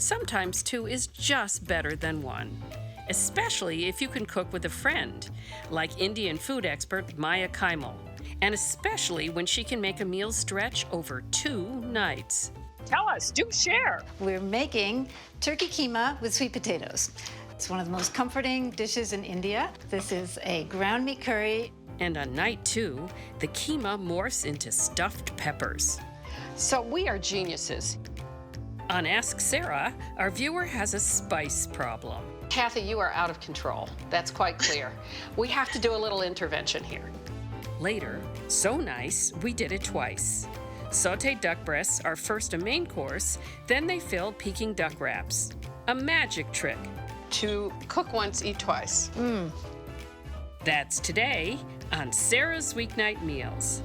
Sometimes two is just better than one, especially if you can cook with a friend, like Indian food expert Maya Kaimal, and especially when she can make a meal stretch over 2 nights. Tell us, do share. We're making turkey keema with sweet potatoes. It's one of the most comforting dishes in India. This is a ground meat curry. And on night 2, the keema morphs into stuffed peppers. So we are geniuses. On Ask Sara, our viewer has a spice problem. Kathy, you are out of control. That's quite clear. We have to do a little intervention here. Later, so nice, we did it twice. Sauteed duck breasts are first a main course, then they filled Peking Duck Wraps. A magic trick. To cook once, eat twice. That's today on Sara's Weeknight Meals.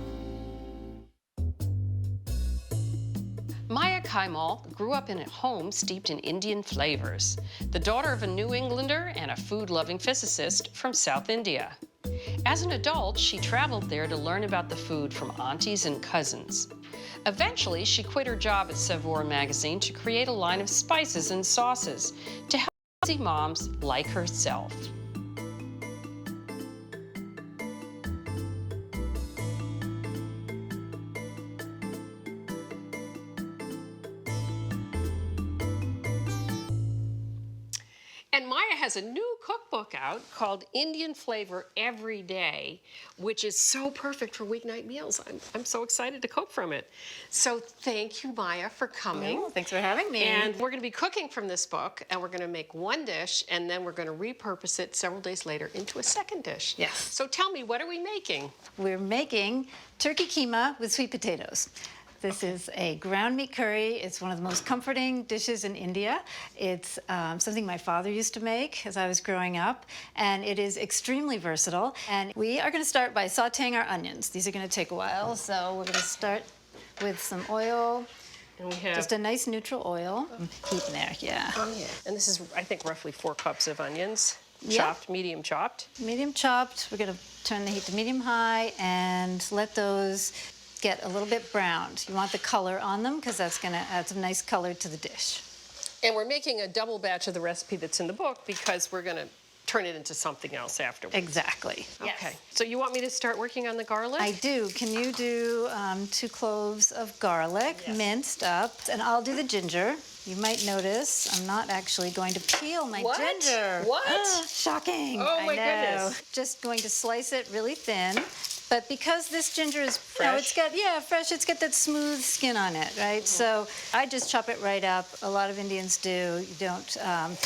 Maya Kaimal grew up in a home steeped in Indian flavors, the daughter of a New Englander and a food-loving physicist from South India. As an adult, she traveled there to learn about the food from aunties and cousins. Eventually, she quit her job at Sautee magazine to create a line of spices and sauces to help busy moms like herself. And Maya has a new cookbook out called Indian Flavor Every Day, which is so perfect for weeknight meals. I'm so excited to cook from it. So thank you, Maya, for coming. Oh, thanks for having me. And we're going to be cooking from this book, and we're going to make one dish, and then we're going to repurpose it several days later into a second dish. Yes. So tell me, what are we making? We're making turkey keema with sweet potatoes. This is a ground meat curry. It's one of the most comforting dishes in India. It's something my father used to make as I was growing up, and it is extremely versatile. And we are going to start by sauteing our onions. These are going to take a while, so we're going to start with some oil. And we have just a nice neutral oil. Heat in there, yeah. Oh, yeah. And this is, I think, roughly 4 cups of onions. Yeah. Chopped, medium chopped. Medium chopped. We're going to turn the heat to medium high and let those get a little bit browned. You want the color on them because that's going to add some nice color to the dish. And we're making a double batch of the recipe that's in the book because we're going to turn it into something else afterwards. Exactly. Okay. Yes. So you want me to start working on the garlic? I do. Can you do 2 cloves of garlic, Yes. minced up? And I'll do the ginger. You might notice I'm not actually going to peel my What? ginger. What? Ah, shocking. Oh, I my know. goodness. Just going to slice it really thin. But because this ginger is, you know, it's Fresh? got, fresh, it's got that smooth skin on it, right? So I just chop it right up. A lot of Indians do. You don't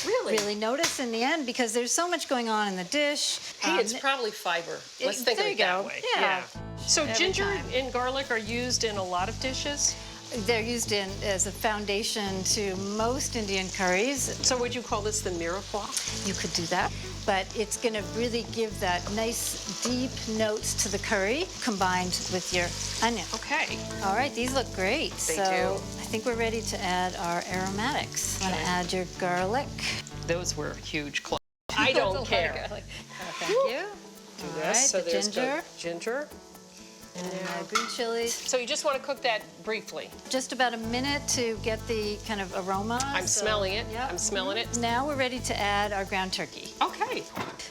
really notice in the end because there's so much going on in the dish. Hey, it's probably fiber. Let's think of there it you that go. way. Yeah. So Every ginger time. and garlic are used in a lot of dishes. They're used as a foundation to most Indian curries. So would you call this the mirepoix? You could do that, but it's going to really give that nice deep notes to the curry combined with your onion. Okay. All right, these look great. They so do. I think we're ready to add our aromatics. You want to add your garlic. Those were huge clumps. I don't care. Oh, thank you. Do All this. right, So the there's ginger. Ginger. And green chilies. So you just want to cook that briefly. Just about a minute to get the kind of aroma. I'm smelling it. Yep. I'm smelling it. Now we're ready to add our ground turkey. Okay.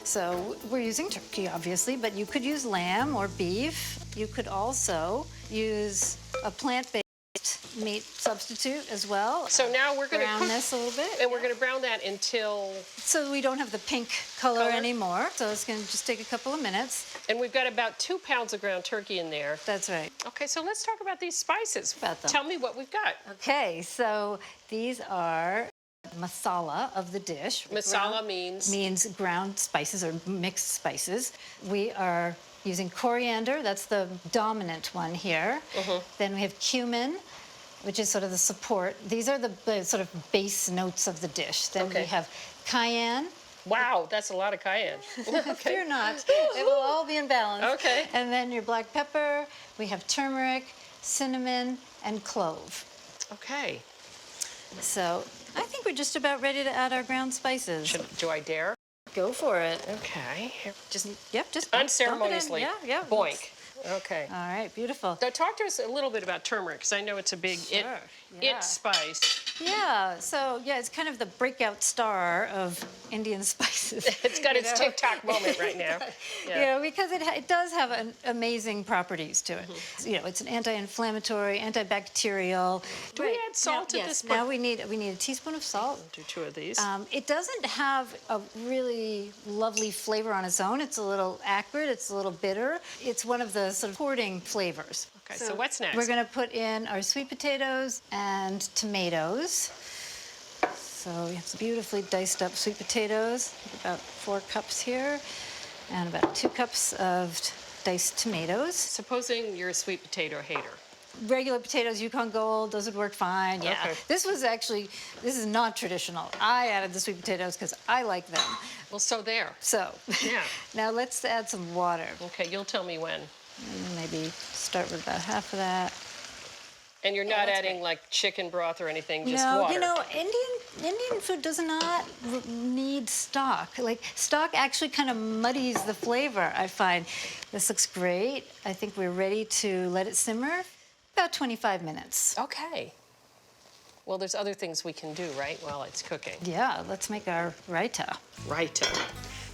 So we're using turkey, obviously, but you could use lamb or beef. You could also use a plant-based meat substitute as well. So now we're going to brown cook this a little bit. and we're going to brown that until, So we don't have the pink color anymore. So it's going to just take a couple of minutes. and we've got about 2 pounds of ground turkey in there. That's right. Okay, so let's talk about these spices. About them. Tell me what we've got. Okay, so these are masala of the dish. Masala means? Means ground spices or mixed spices. We are using coriander. That's the dominant one here. Then we have cumin, which is sort of the support. These are the sort of base notes of the dish. Then we have cayenne. Wow, that's a lot of cayenne. Fear not. It will all be in balance. Okay. And then your black pepper. We have turmeric, cinnamon, and clove. Okay. So I think we're just about ready to add our ground spices. Do I dare? Go for it. Okay. Just dump it in. Unceremoniously. Yeah. Boink. Okay. All right, beautiful. Now talk to us a little bit about turmeric, because I know it's a big Sure, it spice. Yeah, so yeah, it's kind of the breakout star of Indian spices. It's got its TikTok moment right now. Yeah, because it does have amazing properties to it. You know, it's an anti-inflammatory, antibacterial. Do we add salt to this point? Now we need a teaspoon of salt. Do 2 of these. It doesn't have a really lovely flavor on its own. It's a little acrid. It's a little bitter. It's one of the sort of supporting flavors. Okay, so what's next? We're going to put in our sweet potatoes and tomatoes. So we have some beautifully diced up sweet potatoes, about 4 cups here, and about 2 cups of diced tomatoes. Supposing you're a sweet potato hater. Regular potatoes, Yukon Gold, those would work fine. Yeah. Okay. This is not traditional. I added the sweet potatoes because I like them. Well, so there. So, Yeah. now let's add some water. Okay, you'll tell me when. Maybe start with about half of that. And you're not adding like chicken broth or anything, just No, water. you know, Indian food does not need stock. Like, stock actually kind of muddies the flavor, I find. This looks great. I think we're ready to let it simmer about 25 minutes. Okay. Well, there's other things we can do, right, while it's cooking. Yeah, let's make our raita. Raita.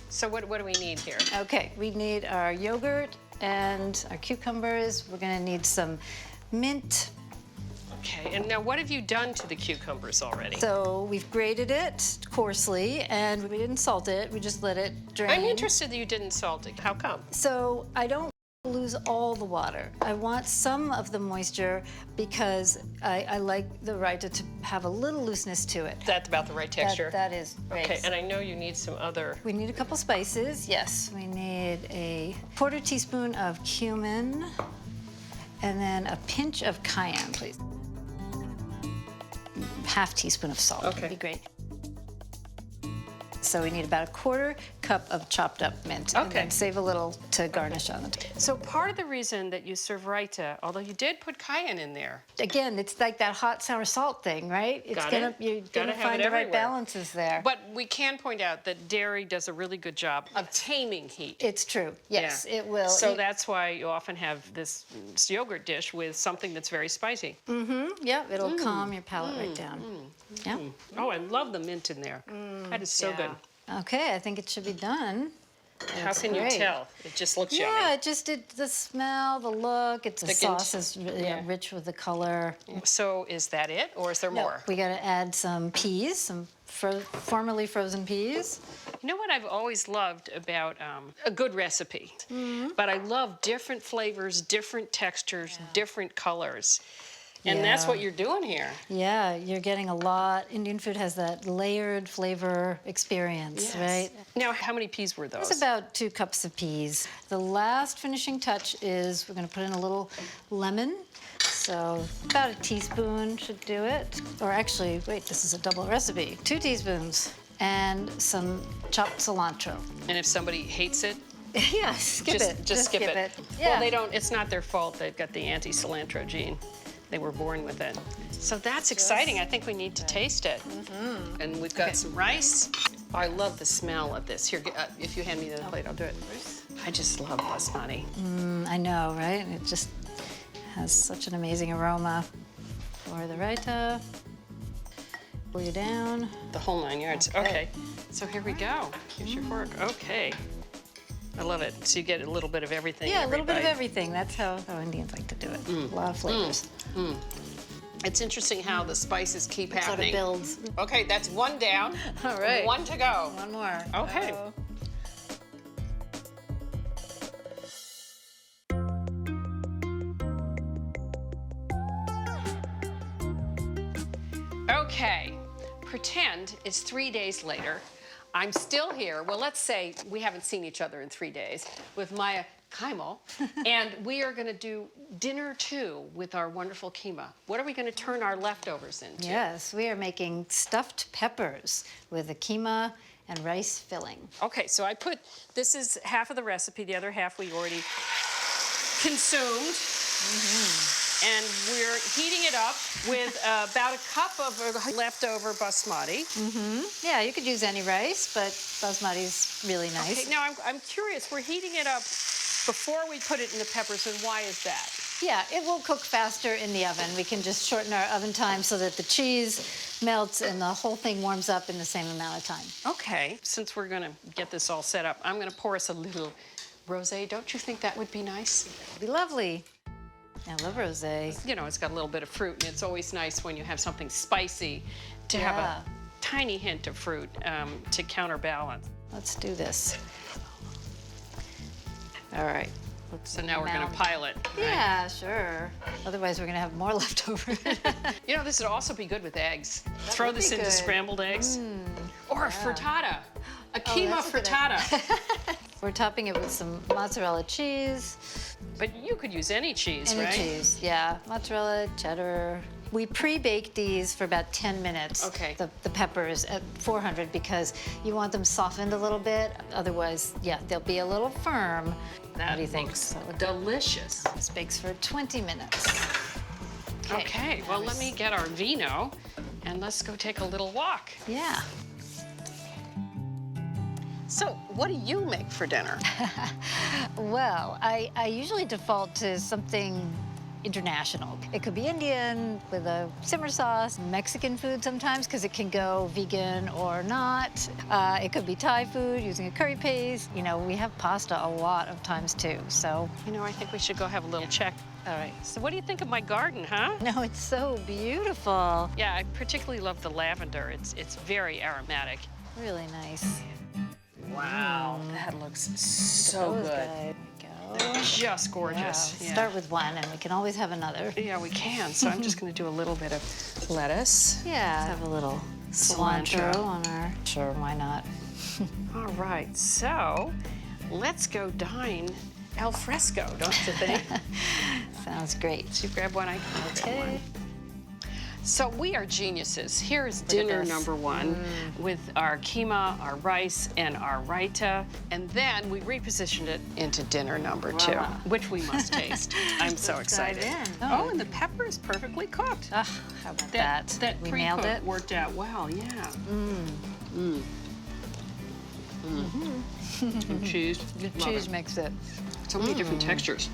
So what do we need here? Okay, we need our yogurt and our cucumbers. We're gonna need some mint. Okay, and now what have you done to the cucumbers already? So we've grated it coarsely, and we didn't salt it. We just let it drain. I'm interested that you didn't salt it. How come? So I don't lose all the water. I want some of the moisture because I like the raita to have a little looseness to it. That's about the right texture? That is right. Okay, and I know you need some other... We need a couple spices, yes. We need a 1/4 teaspoon of cumin, and then a pinch of cayenne, please. 1/2 teaspoon of salt would be great. So we need about a 1/4 cup of chopped up mint. And then save a little to garnish on it. So part of the reason that you serve raita, although you did put cayenne in there. Again, it's like that hot, sour, salt thing, right? You're gonna find the right balances there. But we can point out that dairy does a really good job of taming heat. It's true, yes, it will. So that's why you often have this yogurt dish with something that's very spicy. Yeah, it'll calm your palate right down. Yeah. Oh, I love the mint in there. That is so good. Okay, I think it should be done. How can you tell? It just looks yummy. Yeah, the smell, the look. The sauce is really rich with the color. So is that it, or is there more? We got to add some peas, some formerly frozen peas. You know what I've always loved about a good recipe? But I love different flavors, different textures, different colors. And that's what you're doing here. Yeah, you're getting a lot. Indian food has that layered flavor experience, right? Now, how many peas were those? It's about 2 cups of peas. The last finishing touch is we're going to put in a little lemon. So about a teaspoon should do it. Or actually, wait, this is a double recipe. 2 teaspoons and some chopped cilantro. And if somebody hates it? Yeah, skip it. Just skip it. Yeah. Well, they don't. It's not their fault. They've got the anti-cilantro gene. They were born with it. So that's exciting. I think we need to taste it. And we've got some rice. Oh, I love the smell of this. Here, if you hand me the plate, I'll do it. I just love basmati. I know, right? It just has such an amazing aroma. For the raita, pull you down. The whole 9 yards. Okay. So here we go. Here's your fork. Okay. I love it. So you get a little bit of everything. Yeah, a little bit of everything. That's how Indians like to do it. A lot of flavors. It's interesting how the spices keep happening. It builds. Okay, that's 1 down. All right. 1 to go. 1 more. Okay. Okay. Pretend it's 3 days later. I'm still here. Well, let's say we haven't seen each other in 3 days with Maya Kaimal, and we are going to do dinner 2 with our wonderful Kima. What are we going to turn our leftovers into? Yes, we are making stuffed peppers with a Kima and rice filling. Okay, so this is half of the recipe, the other half we already consumed. And we're heating it up with about a cup of leftover basmati. Yeah, you could use any rice, but basmati's really nice. Okay, now I'm curious, we're heating it up before we put it in the peppers, and why is that? Yeah, it will cook faster in the oven. We can just shorten our oven time so that the cheese melts and the whole thing warms up in the same amount of time. Okay, since we're gonna get this all set up, I'm gonna pour us a little rosé. Don't you think that would be nice? It'll be lovely. I love rosé. You know, it's got a little bit of fruit, and it's always nice when you have something spicy to have a tiny hint of fruit to counterbalance. Let's do this. All right. So now we're gonna pile it. Right? Yeah, sure. Otherwise, we're gonna have more left over. You know, this would also be good with eggs. Throw this into scrambled eggs. Or a frittata. A Kima frittata. We're topping it with some mozzarella cheese. But you could use any cheese, right? Any cheese, yeah. Mozzarella, cheddar. We pre-bake these for about 10 minutes. Okay. The peppers at 400 because you want them softened a little bit. Otherwise, yeah, they'll be a little firm. What do you think? Delicious. This bakes for 20 minutes. Okay, well, let me get our vino and let's go take a little walk. Yeah. So, what do you make for dinner? Well, I usually default to something international. It could be Indian with a simmer sauce, Mexican food sometimes because it can go vegan or not. It could be Thai food using a curry paste. You know, we have pasta a lot of times too, so. You know, I think we should go have a little check. All right. So what do you think of my garden, huh? No, it's so beautiful. Yeah, I particularly love the lavender. It's very aromatic. Really nice. Wow, that looks so good. There we go. Just gorgeous. Wow. Start with one, and we can always have another. Yeah, we can. So I'm just going to do a little bit of lettuce. Yeah, let's have a little cilantro on our. Sure, why not? All right, so let's go dine al fresco, don't you think? Sounds great. So you grab one, I can grab one. So we are geniuses. Here is dinner number one with our kima, our rice, and our raita. And then we repositioned it into dinner number two, which we must taste. I'm so excited. Oh, and the pepper is perfectly cooked. How about that? That we nailed it. Worked out well, yeah. And cheese. The cheese makes it. So many different textures.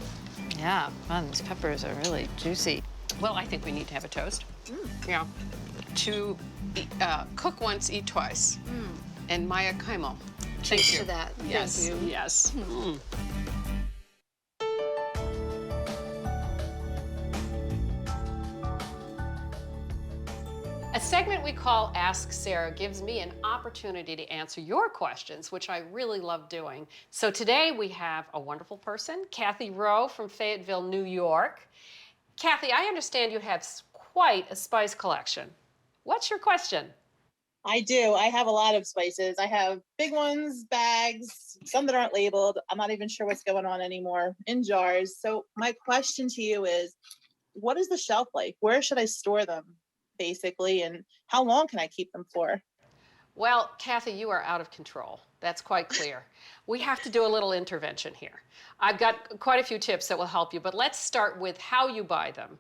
Yeah, man, these peppers are really juicy. Well, I think we need to have a toast. Yeah. To cook once, eat twice. And Maya Kaimal. Thank you. To that. Yes. Thank you. Yes. A segment we call Ask Sara gives me an opportunity to answer your questions, which I really love doing. So today we have a wonderful person, Kathy Rowe from Fayetteville, New York. Kathy, I understand you have quite a spice collection. What's your question? I do. I have a lot of spices. I have big ones, bags, some that aren't labeled. I'm not even sure what's going on anymore, in jars. So my question to you is, what is the shelf life? Where should I store them, basically? And how long can I keep them for? Well, Kathy, you are out of control. That's quite clear. We have to do a little intervention here. I've got quite a few tips that will help you, but let's start with how you buy them.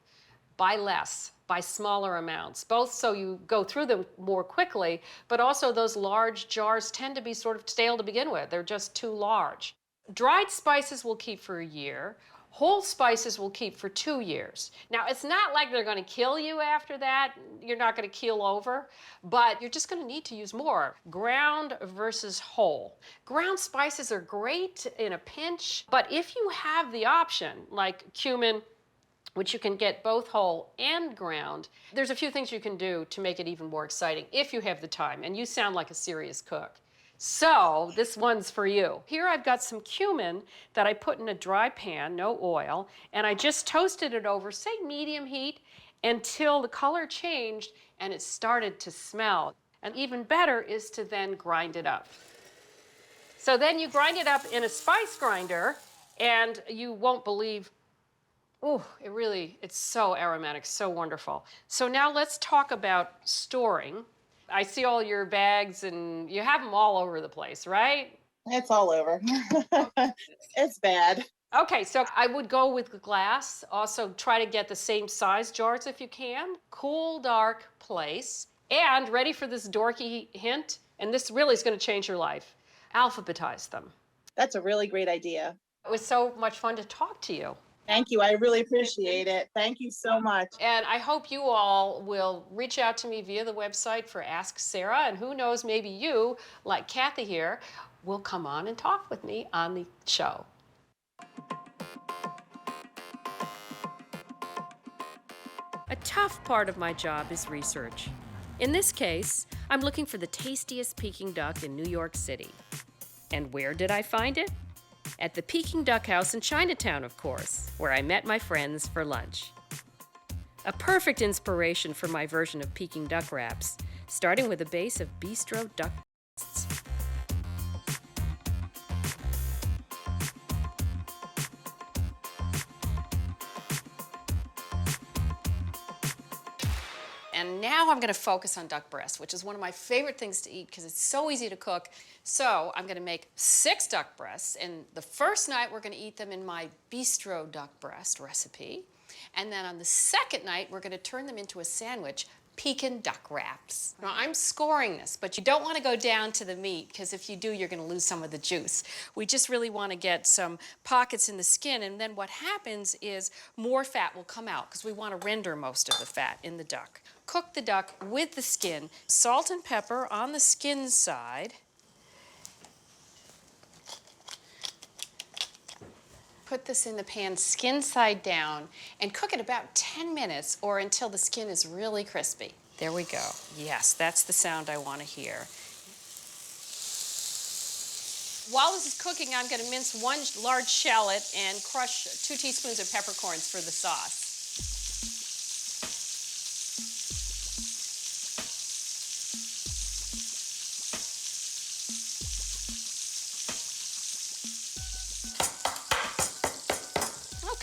Buy less, buy smaller amounts, both so you go through them more quickly, but also those large jars tend to be sort of stale to begin with. They're just too large. Dried spices will keep for a year. Whole spices will keep for 2 years. Now, it's not like they're going to kill you after that. You're not going to keel over, but you're just going to need to use more. Ground versus whole. Ground spices are great in a pinch, but if you have the option, like cumin, which you can get both whole and ground, there's a few things you can do to make it even more exciting if you have the time, and you sound like a serious cook. So this one's for you. Here I've got some cumin that I put in a dry pan, no oil, and I just toasted it over, say medium heat, until the color changed and it started to smell. And even better is to then grind it up. So then you grind it up in a spice grinder, and you won't believe, oh, it's so aromatic, so wonderful. So now let's talk about storing. I see all your bags and you have them all over the place, right? It's all over. It's bad. Okay, so I would go with glass. Also try to get the same size jars if you can. Cool, dark place. And ready for this dorky hint, and this really is going to change your life. Alphabetize them. That's a really great idea. It was so much fun to talk to you. Thank you. I really appreciate it. Thank you so much. And I hope you all will reach out to me via the website for Ask Sarah, and who knows, maybe you, like Kathy here, will come on and talk with me on the show. A tough part of my job is research. In this case, I'm looking for the tastiest Peking duck in New York City. And where did I find it? At the Peking Duck House in Chinatown, of course, where I met my friends for lunch. A perfect inspiration for my version of Peking Duck Wraps, starting with a base of bistro duck breasts. And now I'm going to focus on duck breast, which is one of my favorite things to eat because it's so easy to cook. So I'm going to make 6 duck breasts, and the first night we're going to eat them in my bistro duck breast recipe. And then on the second night, we're going to turn them into a sandwich, Peking Duck Wraps. Now I'm scoring this, but you don't want to go down to the meat because if you do, you're going to lose some of the juice. We just really want to get some pockets in the skin, and then what happens is more fat will come out because we want to render most of the fat in the duck. Cook the duck with the skin, salt and pepper on the skin side. Put this in the pan skin side down and cook it about 10 minutes or until the skin is really crispy. There we go. Yes, that's the sound I want to hear. While this is cooking, I'm going to mince 1 large shallot and crush 2 teaspoons of peppercorns for the sauce.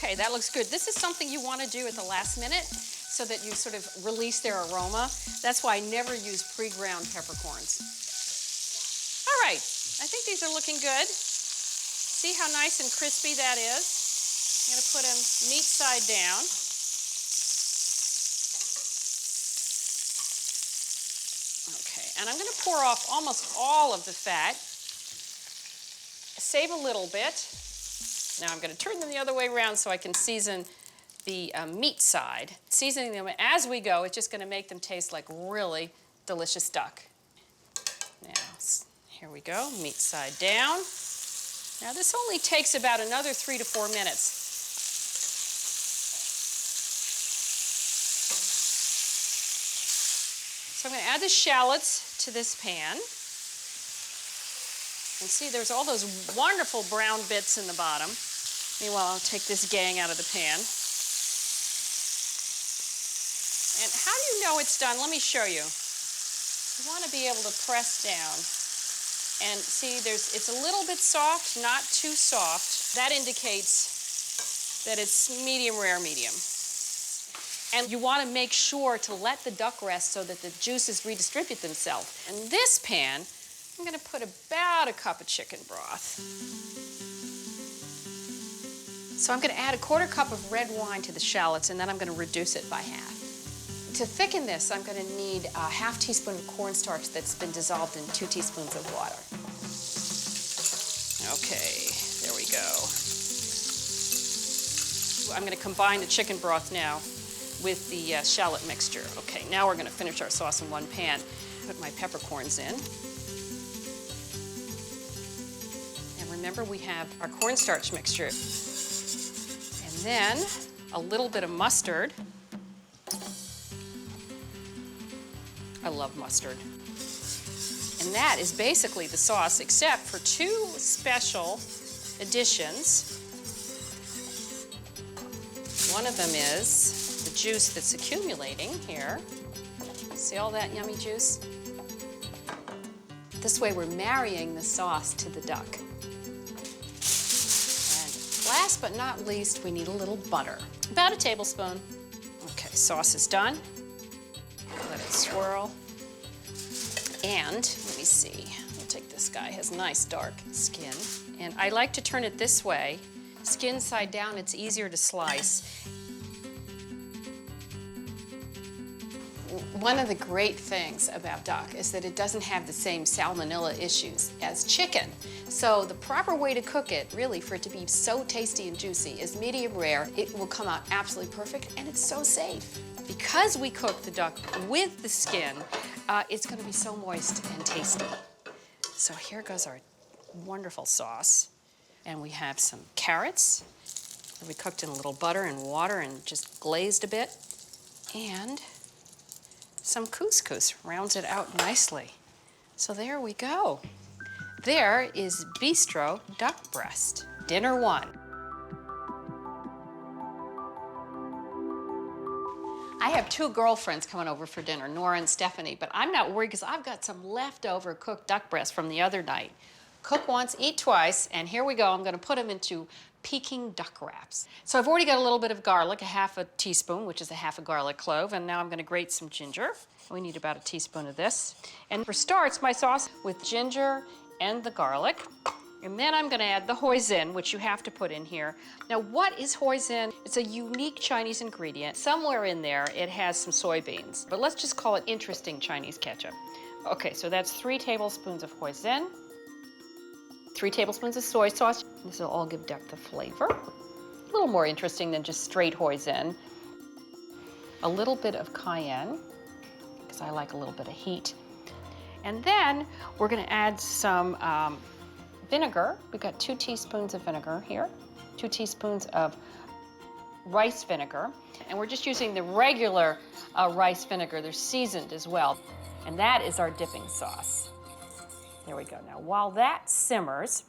Okay, that looks good. This is something you want to do at the last minute so that you sort of release their aroma. That's why I never use pre-ground peppercorns. All right, I think these are looking good. See how nice and crispy that is? I'm going to put them meat side down. Okay, and I'm going to pour off almost all of the fat. Save a little bit. Now I'm going to turn them the other way around so I can season the meat side. Seasoning them as we go is just going to make them taste like really delicious duck. Now, here we go, meat side down. Now this only takes about another 3 to 4 minutes. So I'm going to add the shallots to this pan. And see, there's all those wonderful brown bits in the bottom. Meanwhile, I'll take this gang out of the pan. And how do you know it's done? Let me show you. You want to be able to press down. And see, it's a little bit soft, not too soft. That indicates that it's medium rare medium. And you want to make sure to let the duck rest so that the juices redistribute themselves. In this pan, I'm going to put about 1 cup of chicken broth. So I'm going to add 1/4 cup of red wine to the shallots, and then I'm going to reduce it by half. To thicken this, I'm going to need 1/2 teaspoon of cornstarch that's been dissolved in 2 teaspoons of water. Okay, there we go. I'm going to combine the chicken broth now with the shallot mixture. Okay, now we're going to finish our sauce in one pan. Put my peppercorns in. Remember, we have our cornstarch mixture. And then a little bit of mustard. I love mustard. And that is basically the sauce, except for 2 special additions. One of them is the juice that's accumulating here. See all that yummy juice? This way we're marrying the sauce to the duck. Last but not least, we need a little butter. About 1 tablespoon. Okay, sauce is done. Let it swirl. And, let me see, we'll take this guy, has nice dark skin. And I like to turn it this way. Skin side down, it's easier to slice. one of the great things about duck is that it doesn't have the same salmonella issues as chicken. So the proper way to cook it, really, for it to be so tasty and juicy, is medium rare. It will come out absolutely perfect, and it's so safe. Because we cook the duck with the skin, it's going to be so moist and tasty. So here goes our wonderful sauce. And we have some carrots that we cooked in a little butter and water and just glazed a bit. And some couscous rounds it out nicely. So there we go. There is bistro duck breast, dinner one. I have two girlfriends coming over for dinner, Nora and Stephanie, but I'm not worried because I've got some leftover cooked duck breast from the other night. Cook once, eat twice, and here we go. I'm gonna put them into Peking Duck Wraps. So I've already got a little bit of garlic, a half a teaspoon, which is a half a garlic clove, and now I'm gonna grate some ginger. We need about a teaspoon of this. And for starts, my sauce with ginger and the garlic. And then I'm gonna add the hoisin, which you have to put in here. Now, what is hoisin? It's a unique Chinese ingredient. Somewhere in there, it has some soybeans, but let's just call it interesting Chinese ketchup. Okay, so that's 3 tablespoons of hoisin, 3 tablespoons of soy sauce. This will all give duck the flavor. A little more interesting than just straight hoisin. A little bit of cayenne, because I like a little bit of heat. And then we're gonna add some vinegar. We've got 2 teaspoons of vinegar here, 2 teaspoons of rice vinegar. And we're just using the regular rice vinegar. They're seasoned as well. And that is our dipping sauce. There we go. Now, while that simmers,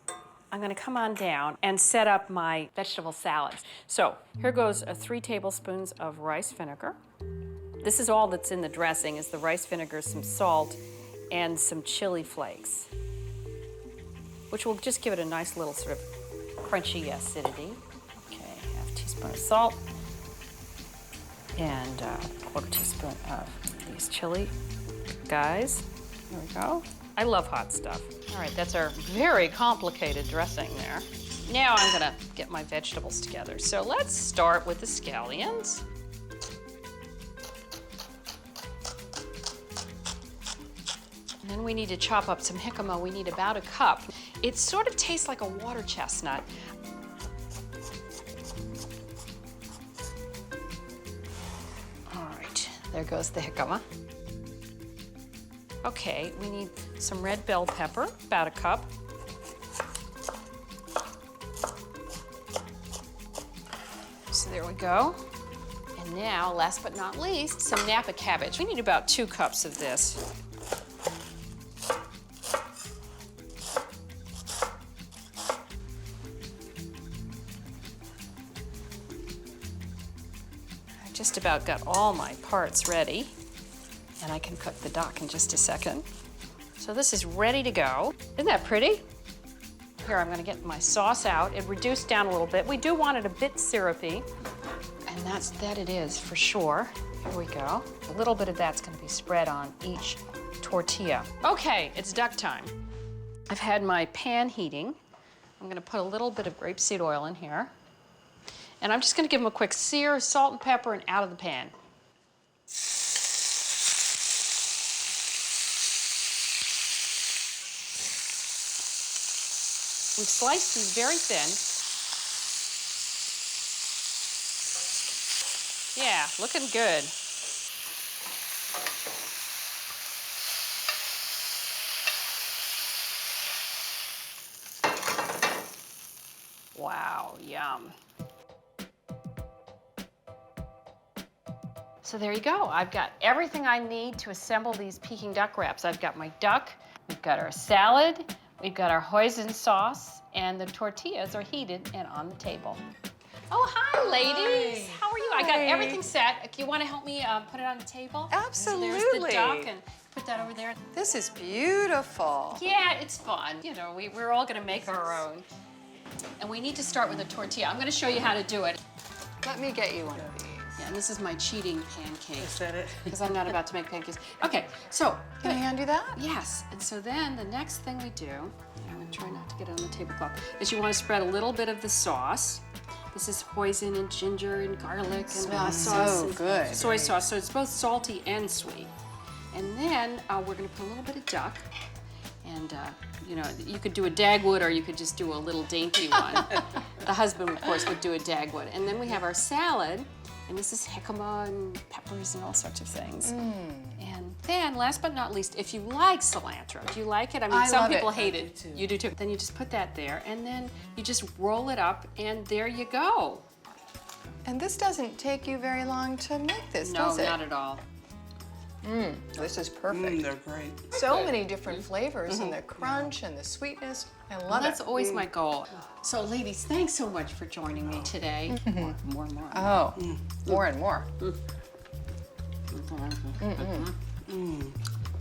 I'm gonna come on down and set up my vegetable salads. So here goes 3 tablespoons of rice vinegar. This is all that's in the dressing, is the rice vinegar, some salt, and some chili flakes, which will just give it a nice little sort of crunchy acidity. Okay, half a teaspoon of salt, and a 1/4 teaspoon of these chili guys. There we go. I love hot stuff. All right, that's our very complicated dressing there. Now I'm gonna get my vegetables together. So let's start with the scallions. And then we need to chop up some jicama. We need about 1 cup. It sort of tastes like a water chestnut. All right, there goes the jicama. Okay, we need some red bell pepper, about 1 cup. So there we go. And now, last but not least, some Napa cabbage. We need about 2 cups of this. I just about got all my parts ready. And I can cook the duck in just a second. So this is ready to go. Isn't that pretty? Here, I'm gonna get my sauce out. It reduced down a little bit. We do want it a bit syrupy, and that it is for sure. Here we go. A little bit of that's gonna be spread on each tortilla. Okay, it's duck time. I've had my pan heating. I'm gonna put a little bit of grapeseed oil in here. And I'm just gonna give them a quick sear, salt and pepper, and out of the pan. We've sliced these very thin. Yeah, looking good. Wow, yum. So there you go. I've got everything I need to assemble these Peking duck wraps. I've got my duck, we've got our salad, we've got our hoisin sauce, and the tortillas are heated and on the table. Oh, hi, ladies. How are you? I got everything set. You want to help me put it on the table? Absolutely. So there's the duck, and put that over there. This is beautiful. Yeah, it's fun. You know, we're all going to make our own. And we need to start with a tortilla. I'm going to show you how to do it. Let me get you one of these. Yeah, and this is my cheating pancake. Is that it? Because I'm not about to make pancakes. Okay, so. Can I hand you that? Yes, and so then the next thing we do, and I'm gonna try not to get it on the tablecloth, is you want to spread a little bit of the sauce. This is hoisin and ginger and garlic and Smells sauce so and good. soy sauce. So it's both salty and sweet. And then we're gonna put a little bit of duck. And you know, you could do a Dagwood or you could just do a little dainty one. The husband, of course, would do a Dagwood. And then we have our salad, and this is jicama and peppers and all sorts of things. And then, last but not least, if you like cilantro, do you like it? I mean, I some love people it. hate it. You do too. Then you just put that there, and then you just roll it up, and there you go. And this doesn't take you very long to make this, No, does it? not at all. This is perfect. They're great. So many different flavors and the crunch and the sweetness. I love Well, that's it. always my goal. So, ladies, thanks so much for joining me today. More. Oh, more and more.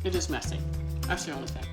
It is messy. That's the only thing.